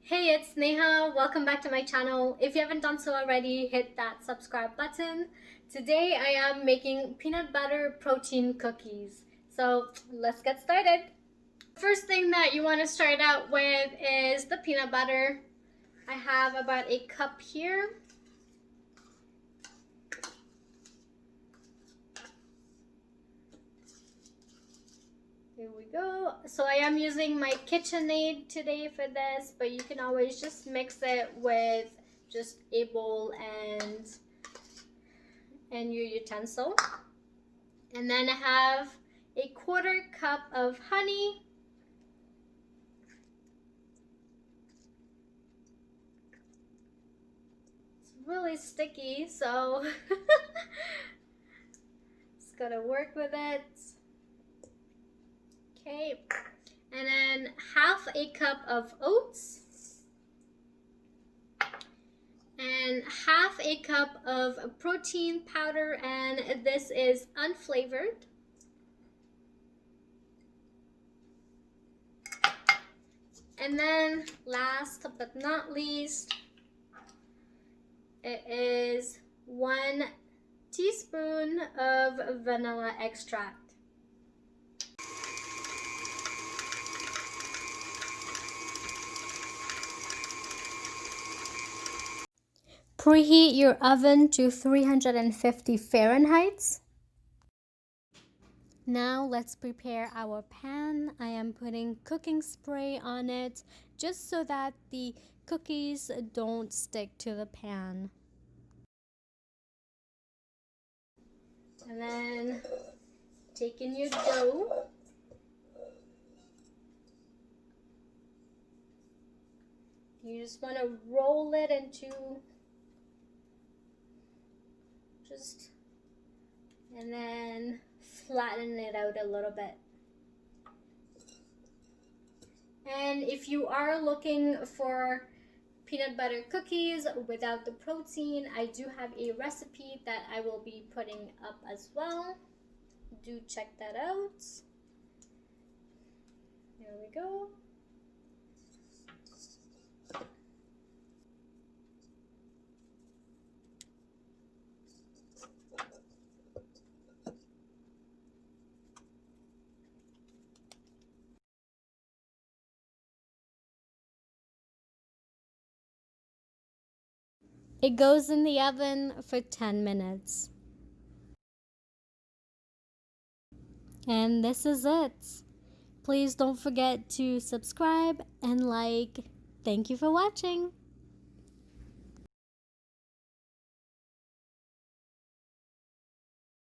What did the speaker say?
Hey, it's Neha. Welcome back to my channel. If you haven't done so already, hit that subscribe button. Today I am making peanut butter protein cookies. So let's get started. First thing that you want to start out with is the peanut butter. I have about a cup here. Here we go. So I am using my KitchenAid today for this, but you can always just mix it with just a bowl and your utensil. And then I have a 1/4 cup of honey. It's really sticky, so just gotta work with it. Okay, and then 1/2 cup of oats and 1/2 cup of protein powder, and this is unflavored. And then last but not least, it is 1 teaspoon of vanilla extract. Preheat your oven to 350 Fahrenheit. Now let's prepare our pan. I am putting cooking spray on it just so that the cookies don't stick to the pan. And then taking your dough, you just want to roll it into and then flatten it out a little bit. And if you are looking for peanut butter cookies without the protein, I do have a recipe that I will be putting up as well. Do check that out. There we go. It goes in the oven for 10 minutes. And this is it. Please don't forget to subscribe and like. Thank you for watching.